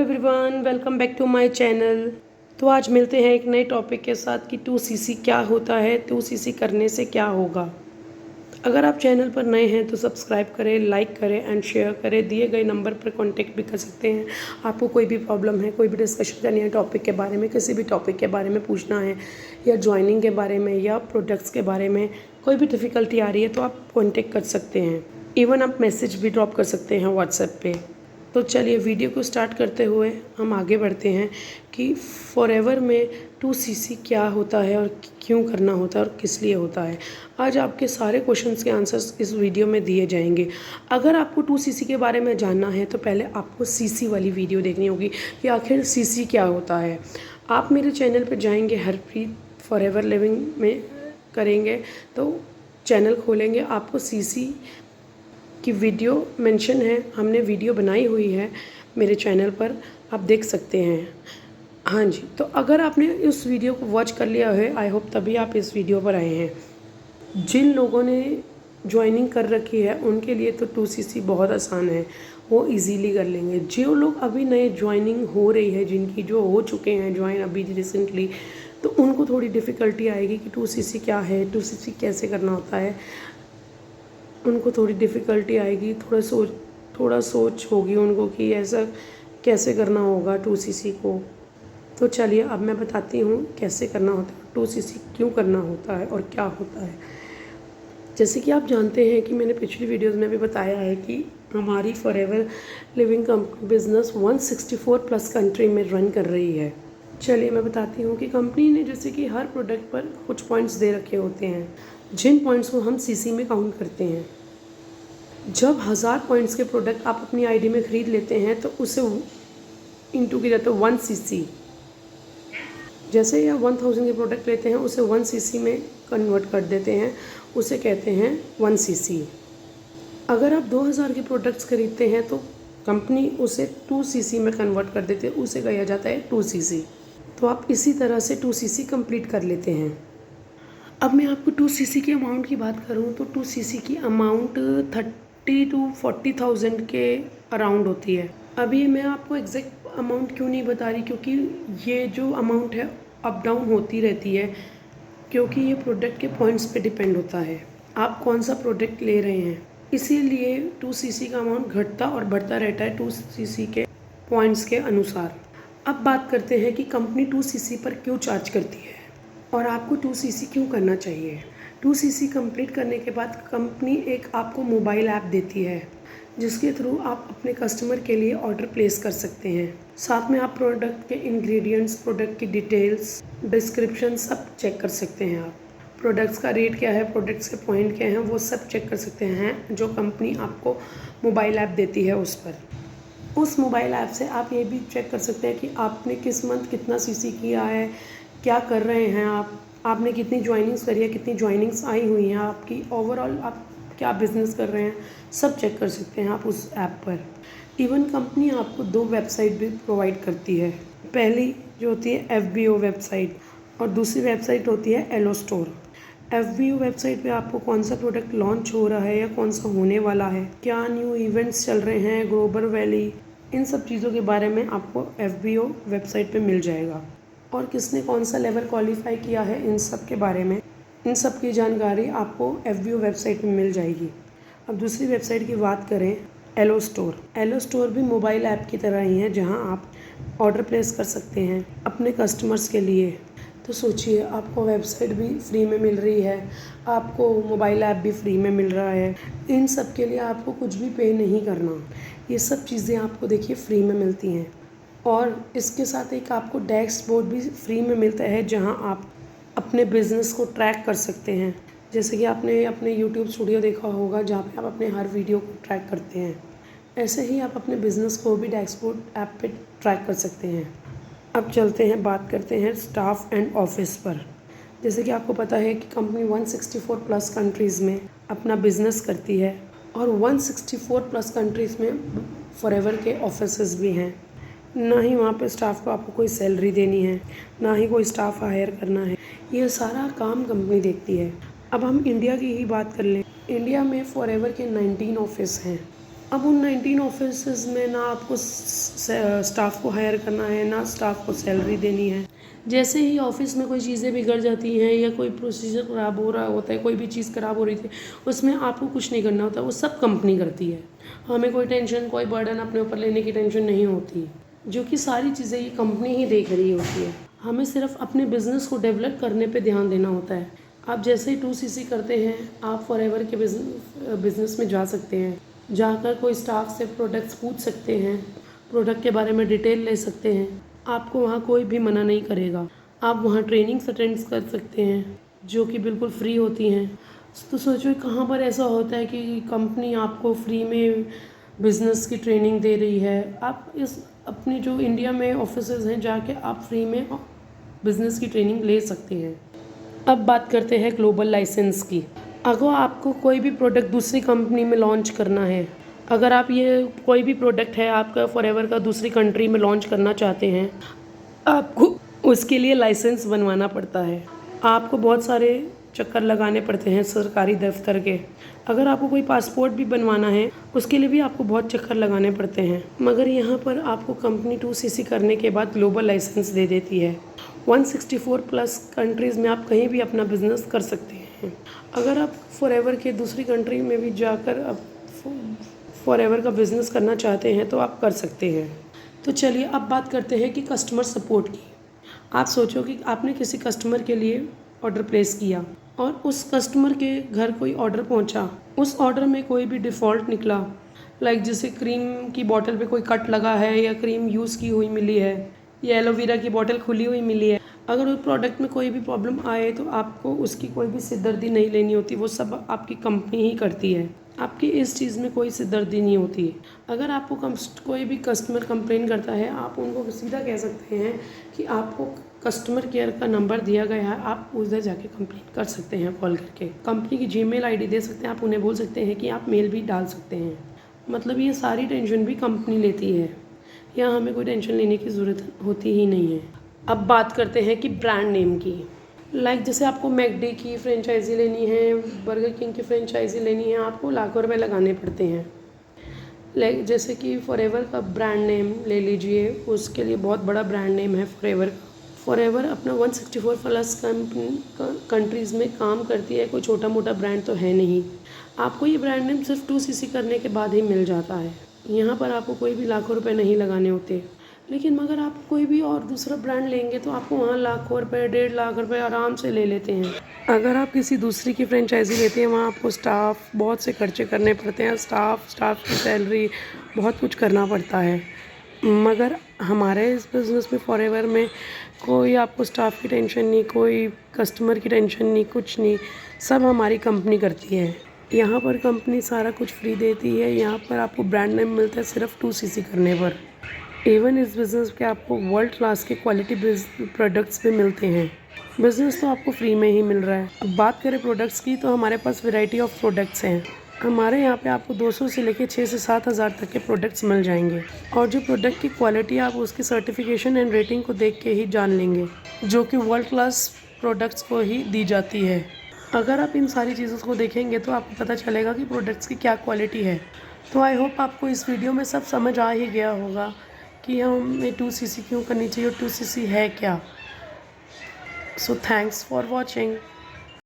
Everyone, welcome back to my channel. तो आज मिलते हैं एक नए टॉपिक के साथ कि 2CC क्या होता है, 2CC करने से क्या होगा। अगर आप चैनल पर नए हैं तो सब्सक्राइब करें, लाइक करें एंड शेयर करें। दिए गए नंबर पर कांटेक्ट भी कर सकते हैं। आपको कोई भी प्रॉब्लम है, कोई भी डिस्कशन करनी है टॉपिक के बारे में, किसी भी टॉपिक के बारे में पूछना है या ज्वाइनिंग के बारे में या प्रोडक्ट्स के बारे में कोई भी डिफ़िकल्टी आ रही है तो आप कॉन्टेक्ट कर सकते हैं। इवन आप मैसेज भी ड्रॉप कर सकते हैं व्हाट्सएप पे। तो चलिए वीडियो को स्टार्ट करते हुए हम आगे बढ़ते हैं कि फॉरएवर में 2CC क्या होता है और क्यों करना होता है और किस लिए होता है। आज आपके सारे क्वेश्चंस के आंसर्स इस वीडियो में दिए जाएंगे। अगर आपको 2CC के बारे में जानना है तो पहले आपको CC वाली वीडियो देखनी होगी कि आखिर CC क्या होता है। आप मेरे चैनल पर जाएंगे, हरप्रीत फॉरएवर लिविंग में करेंगे तो चैनल खोलेंगे, आपको CC की वीडियो मेंशन है, हमने वीडियो बनाई हुई है मेरे चैनल पर, आप देख सकते हैं। हाँ जी, तो अगर आपने उस वीडियो को वॉच कर लिया है, आई होप तभी आप इस वीडियो पर आए हैं। जिन लोगों ने ज्वाइनिंग कर रखी है उनके लिए तो 2CC बहुत आसान है, वो इजीली कर लेंगे। जो लोग अभी नए ज्वाइनिंग हो रही है, जिनकी जो हो चुके हैं ज्वाइन अभी रिसेंटली, तो उनको थोड़ी डिफ़िकल्टी आएगी कि 2CC क्या है, 2CC कैसे करना होता है। उनको थोड़ी डिफ़िकल्टी आएगी, थोड़ा सोच होगी उनको कि ऐसा कैसे करना होगा 2CC को। तो चलिए अब मैं बताती हूँ कैसे करना होता है, 2CC क्यों करना होता है और क्या होता है। जैसे कि आप जानते हैं कि मैंने पिछली वीडियोस में भी बताया है कि हमारी forever living company business 164 plus country में रन कर रही है। चलिए मैं बताती हूँ कि कंपनी ने जैसे कि हर प्रोडक्ट पर कुछ पॉइंट्स दे रखे होते हैं, जिन पॉइंट्स को हम CC में काउंट करते हैं। जब 1000 पॉइंट्स के प्रोडक्ट आप अपनी आईडी में ख़रीद लेते हैं तो उसे इंटू किया जाता है 1CC। जैसे या 1000 के प्रोडक्ट लेते हैं उसे 1CC में कन्वर्ट कर देते हैं, उसे कहते हैं 1CC। अगर आप 2000 के प्रोडक्ट्स खरीदते हैं तो कंपनी उसे 2CC में कन्वर्ट कर देते हैं, उसे कहा जाता है 2CC। तो आप इसी तरह से 2CC कंप्लीट कर लेते हैं। अब मैं आपको 2CC के अमाउंट की बात करूं तो 2CC की अमाउंट 30 to 40,000 के अराउंड होती है। अभी मैं आपको एग्जैक्ट अमाउंट क्यों नहीं बता रही, क्योंकि ये जो अमाउंट है अप डाउन होती रहती है, क्योंकि ये प्रोडक्ट के पॉइंट्स पे डिपेंड होता है आप कौन सा प्रोडक्ट ले रहे हैं। इसीलिए 2CC का अमाउंट घटता और बढ़ता रहता है 2CC के पॉइंट्स के अनुसार। अब बात करते हैं कि कंपनी 2CC पर क्यों चार्ज करती है और आपको 2CC क्यों करना चाहिए। 2CC कंप्लीट करने के बाद कंपनी एक आपको मोबाइल ऐप देती है, जिसके थ्रू आप अपने कस्टमर के लिए ऑर्डर प्लेस कर सकते हैं। साथ में आप प्रोडक्ट के इंग्रेडिएंट्स, प्रोडक्ट की डिटेल्स, डिस्क्रिप्शन सब चेक कर सकते हैं। आप प्रोडक्ट्स का रेट क्या है, प्रोडक्ट्स के पॉइंट क्या हैं, वो सब चेक कर सकते हैं जो कंपनी आपको मोबाइल ऐप देती है उस पर। उस मोबाइल ऐप से आप ये भी चेक कर सकते हैं कि आपने किस मंथ कितना CC किया है, क्या कर रहे हैं आपने कितनी ज्वाइनिंग्स करी है, कितनी ज्वाइनिंग्स आई हुई हैं आपकी, ओवरऑल आप क्या बिज़नेस कर रहे हैं, सब चेक कर सकते हैं आप उस ऐप पर। इवन कंपनी आपको 2 वेबसाइट भी प्रोवाइड करती है। पहली जो होती है FBO वेबसाइट और दूसरी वेबसाइट होती है एलो स्टोर। FBO वेबसाइट पे आपको कौन सा प्रोडक्ट लॉन्च हो रहा है या कौन सा होने वाला है, क्या न्यू इवेंट्स चल रहे हैं, ग्लोबल वैली, इन सब चीज़ों के बारे में आपको FBO वेबसाइट पे मिल जाएगा। और किसने कौन सा लेवल क्वालिफाई किया है, इन सब के बारे में, इन सब की जानकारी आपको FBO वेबसाइट में मिल जाएगी। अब दूसरी वेबसाइट की बात करें, एलो स्टोर। एलो स्टोर भी मोबाइल ऐप की तरह ही है, जहां आप ऑर्डर प्लेस कर सकते हैं अपने कस्टमर्स के लिए। तो सोचिए, आपको वेबसाइट भी फ्री में मिल रही है, आपको मोबाइल ऐप भी फ्री में मिल रहा है, इन सब के लिए आपको कुछ भी पे नहीं करना। ये सब चीज़ें आपको देखिए फ्री में मिलती हैं। और इसके साथ एक आपको डैशबोर्ड भी फ्री में मिलता है, जहां आप अपने बिज़नेस को ट्रैक कर सकते हैं। जैसे कि आपने अपने YouTube स्टूडियो देखा होगा, जहाँ पे आप अपने हर वीडियो को ट्रैक करते हैं, ऐसे ही आप अपने बिज़नेस को भी डैशबोर्ड ऐप पे ट्रैक कर सकते हैं। अब चलते हैं, बात करते हैं स्टाफ एंड ऑफिस पर। जैसे कि आपको पता है कि कंपनी 164 प्लस कंट्रीज़ में अपना बिज़नेस करती है और 164 प्लस कंट्रीज़ में फॉरएवर के ऑफिसेस भी हैं। ना ही वहाँ पे स्टाफ को आपको कोई सैलरी देनी है, ना ही कोई स्टाफ हायर करना है, ये सारा काम कंपनी देखती है। अब हम इंडिया की ही बात कर लें। इंडिया में फॉरएवर के 19 ऑफिस हैं। अब उन 19 ऑफिसेज में ना आपको स्टाफ को हायर करना है, ना स्टाफ को सैलरी देनी है। जैसे ही ऑफिस में कोई चीज़ें बिगड़ जाती हैं या कोई प्रोसीजर ख़राब हो रहा होता है, कोई भी चीज़ ख़राब हो रही थी, उसमें आपको कुछ नहीं करना होता, वो सब कंपनी करती है। हमें कोई टेंशन, कोई बर्डन अपने ऊपर लेने की टेंशन नहीं होती, जो कि सारी चीज़ें ये कंपनी ही देख रही होती है। हमें सिर्फ अपने बिज़नेस को डेवलप करने पे ध्यान देना होता है। आप जैसे ही 2CC करते हैं, आप फॉरएवर के बिज़नेस में जा सकते हैं। जाकर कोई स्टाफ से प्रोडक्ट्स पूछ सकते हैं, प्रोडक्ट के बारे में डिटेल ले सकते हैं। आपको वहाँ कोई भी मना नहीं करेगा। आप वहाँ ट्रेनिंग्स अटेंड कर सकते हैं, जो कि बिल्कुल फ्री होती हैं। तो सोचो कहाँ पर ऐसा होता है कि कंपनी आपको फ्री में बिज़नेस की ट्रेनिंग दे रही है। आप इस अपनी जो इंडिया में ऑफिसेज हैं, जाके आप फ्री में बिज़नेस की ट्रेनिंग ले सकते हैं। अब बात करते हैं ग्लोबल लाइसेंस की। अगर आपको कोई भी प्रोडक्ट दूसरी कंपनी में लॉन्च करना है, अगर आप ये कोई भी प्रोडक्ट है आपका फॉरएवर का दूसरी कंट्री में लॉन्च करना चाहते हैं, आपको उसके लिए लाइसेंस बनवाना पड़ता है। आपको बहुत सारे चक्कर लगाने पड़ते हैं सरकारी दफ्तर के। अगर आपको कोई पासपोर्ट भी बनवाना है, उसके लिए भी आपको बहुत चक्कर लगाने पड़ते हैं। मगर यहाँ पर आपको कंपनी 2CC करने के बाद ग्लोबल लाइसेंस दे देती है। 164 प्लस कंट्रीज़ में आप कहीं भी अपना बिजनेस कर सकते हैं। अगर आप फॉरएवर के दूसरी कंट्री में भी जाकर अब फॉरएवर का बिज़नेस करना चाहते हैं तो आप कर सकते हैं। तो चलिए अब बात करते हैं कि कस्टमर सपोर्ट की। आप सोचो कि आपने किसी कस्टमर के लिए ऑर्डर प्लेस किया और उस कस्टमर के घर कोई ऑर्डर पहुंचा। उस ऑर्डर में कोई भी डिफ़ॉल्ट निकला, लाइक जैसे क्रीम की बोतल पे कोई कट लगा है, या क्रीम यूज़ की हुई मिली है, या एलोवेरा की बोतल खुली हुई मिली है। अगर उस प्रोडक्ट में कोई भी प्रॉब्लम आए तो आपको उसकी कोई भी सिरदर्दी नहीं लेनी होती, वो सब आपकी कंपनी ही करती है। आपकी इस चीज़ में कोई सिरदर्दी नहीं होती है। अगर आपको कोई भी कस्टमर कंप्लेन करता है, आप उनको सीधा कह सकते हैं कि आपको कस्टमर केयर का नंबर दिया गया है, आप उधर जाके कंप्लेन कर सकते हैं कॉल करके। कंपनी की जीमेल आईडी दे सकते हैं, आप उन्हें बोल सकते हैं कि आप मेल भी डाल सकते हैं। मतलब ये सारी टेंशन भी कंपनी लेती है, यहाँ हमें कोई टेंशन लेने की ज़रूरत होती ही नहीं है। अब बात करते हैं कि ब्रांड नेम की। लाइक जैसे आपको मैकडे की फ्रेंचाइज़ी लेनी है, बर्गर किंग की फ्रेंचाइज़ी लेनी है, आपको लाखों रुपए लगाने पड़ते हैं। लाइक जैसे कि फॉरएवर का ब्रांड नेम ले लीजिए, उसके लिए बहुत बड़ा ब्रांड नेम है फॉरएवर। फॉरएवर अपना 164 प्लस कंट्रीज़ में काम करती है, कोई छोटा मोटा ब्रांड तो है नहीं। आपको ये ब्रांड नेम सिर्फ 2CC करने के बाद ही मिल जाता है। यहाँ पर आपको कोई भी लाखों रुपए नहीं लगाने होते। लेकिन मगर आप कोई भी और दूसरा ब्रांड लेंगे तो आपको वहाँ लाखों रुपए, 1.5 लाख रुपए आराम से ले लेते हैं। अगर आप किसी दूसरी की फ्रेंचाइज़ी लेते हैं, वहाँ आपको स्टाफ बहुत से खर्चे करने पड़ते हैं, स्टाफ की सैलरी, बहुत कुछ करना पड़ता है। मगर हमारे इस बिज़नेस में फॉरएवर में कोई आपको स्टाफ की टेंशन नहीं, कोई कस्टमर की टेंशन नहीं, कुछ नहीं, सब हमारी कंपनी करती है। यहाँ पर कंपनी सारा कुछ फ्री देती है। यहाँ पर आपको ब्रांड नेम मिलता है सिर्फ 2CC करने पर। इवन इस बिज़नेस पे आपको वर्ल्ड क्लास के क्वालिटी प्रोडक्ट्स भी मिलते हैं। बिज़नेस तो आपको फ्री में ही मिल रहा है। अब बात करें प्रोडक्ट्स की, तो हमारे पास वैरायटी ऑफ प्रोडक्ट्स हैं। हमारे यहाँ पे आपको 200 से लेकर 6 से 7 हज़ार तक के प्रोडक्ट्स मिल जाएंगे, और जो प्रोडक्ट की क्वालिटी आप उसकी सर्टिफिकेशन एंड रेटिंग को देख के ही जान लेंगे, जो कि वर्ल्ड क्लास प्रोडक्ट्स को ही दी जाती है। अगर आप इन सारी चीज़ों को देखेंगे तो आपको पता चलेगा कि प्रोडक्ट्स की क्या क्वालिटी है। तो आई होप आपको इस वीडियो में सब समझ आ ही गया होगा कि हमें 2CC क्यों करनी चाहिए और 2CC है क्या। So thanks for watching.